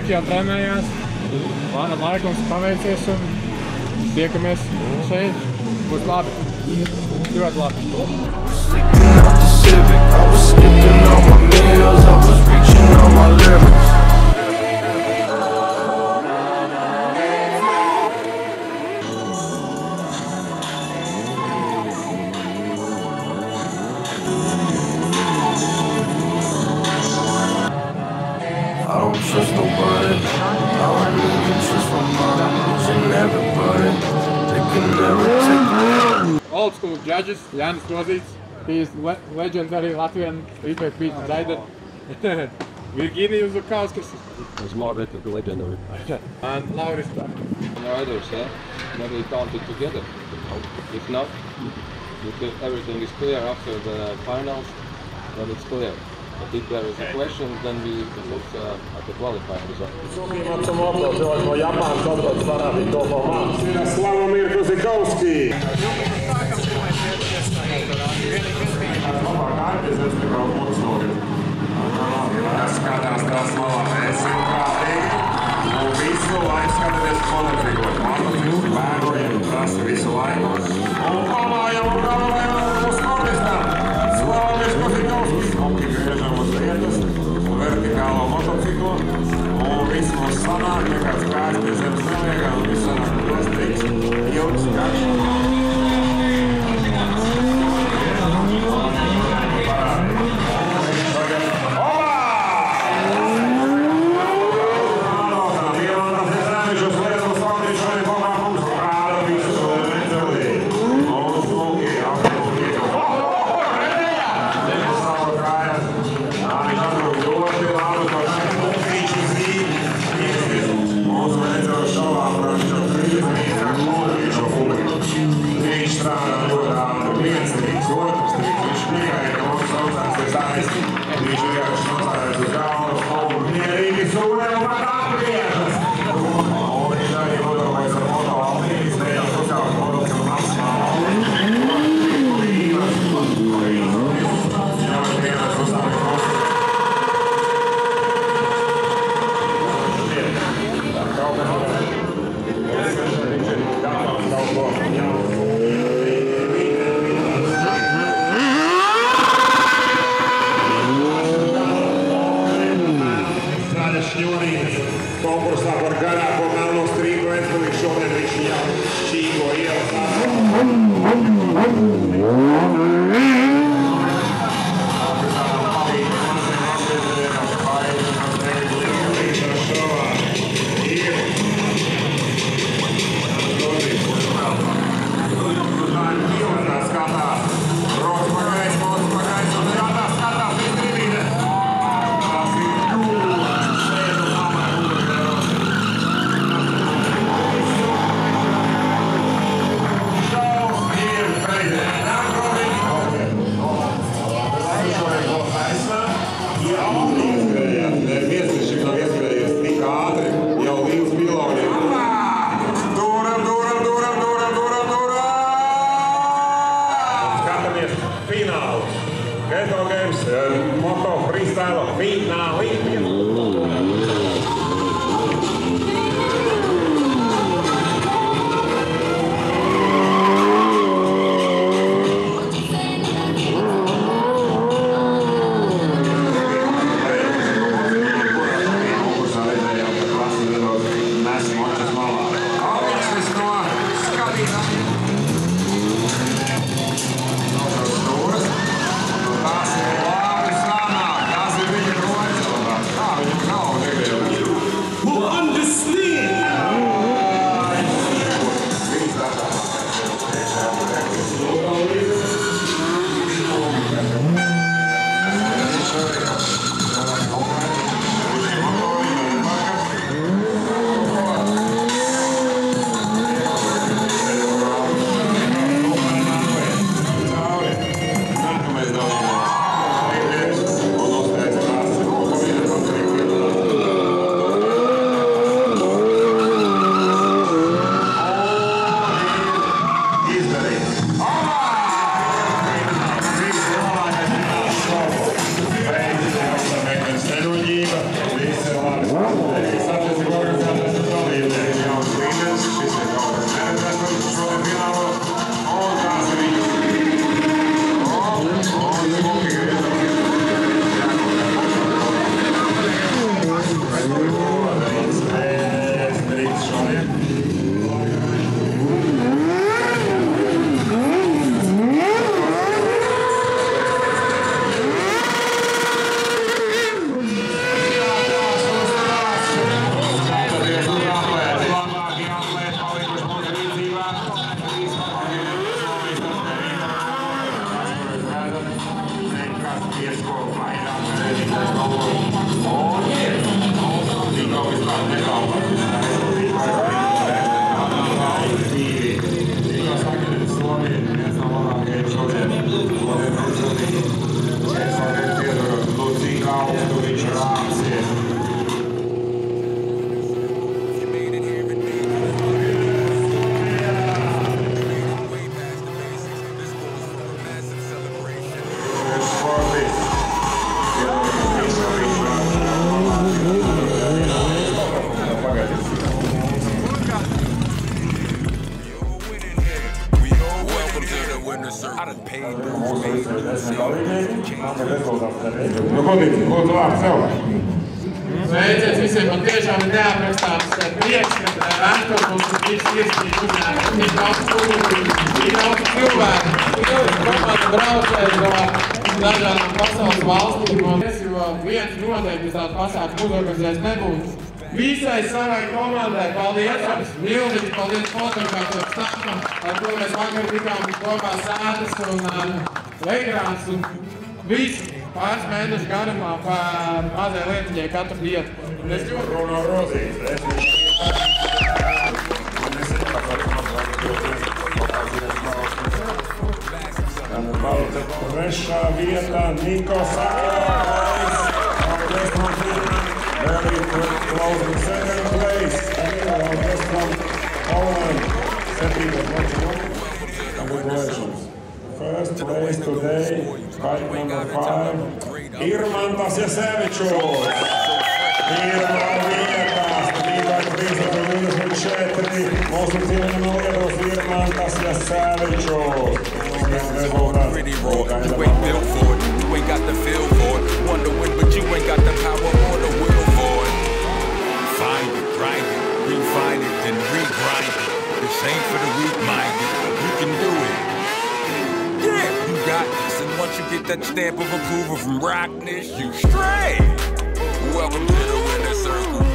Džeki jau trenējās. Laikums paveicies un tiekamies šeit. Būs labi. Ļoti labi. I was skipping all my meals, I was reaching all my limits. I don't trust nobody, I don't even trust my mom. Losing everybody, they can never take me. Old school judges, Jānis Kozīts. He is legendary Latvian streetweight beat rider. Virginijus Zukauskas. He's more better than legendary. And Lauris Stark. Riders, maybe counted together. If not, if everything is clear after the finals, then it's clear. But if there is a question, then we look at the qualifying result. Slavomir Kozikowski. Skatās tās malā, esi prātīgi, un visu laiku skatāties monofigos. Monofigos vērojam, tas visu laiku. Un pamājam un galvējam uz kordistam. Slavomir Kozikowski. Hoki griežam uz vietas, un vertikālo motociklu. Un viss mums sanāk, nekāds kāds pie zemes neliekā, un viss sanāk plastiks. Ilgs garš. Konkursā par garāko melno strīdu aizpilīgi šodien viņš jau šķīgo Ghetto Games, Moto Freestyle Finale. I done paid dues, made dues, Sveiciens visiem, man tiešām ir neaprakstāms prieks, ka Vēstures mums ir viss iespējas uzņēmums. Tik daudz publiku, tik daudz cilvēku. Komanda braucēji no dažādām pasaules valstīm. Jo viens noteikti tāds pasākums uzorganizēs nebūtu. Visai savai komandai paldies jums! Milzīgi paldies fotogrāfiem stāvam, ar ko mēs vakar tikām kopā sētas un legrāns un visu. Pāris mēnešu garumā par mazai lietiņai katru dienu. Es ļoti Trešā vietā Niko Sakārais. Very close to second place. Just from Poland. Congratulations. First place today, fight number 5, Irmantas Jasevičus. Pirmā vietā, stādībā 324, mūsu cienījamā Lietuvas Irmantas Jasevičus. Pretty raw, you ain't built for it, you ain't got the feel for it. Want to win, but you ain't got the power or the will for it. Find it, grind it, refine it, then regrind it. This ain't for the weak-minded, you can do it. Yeah, you got this, and once you get that stamp of approval from Rockness, you straight. Welcome to the winner's circle.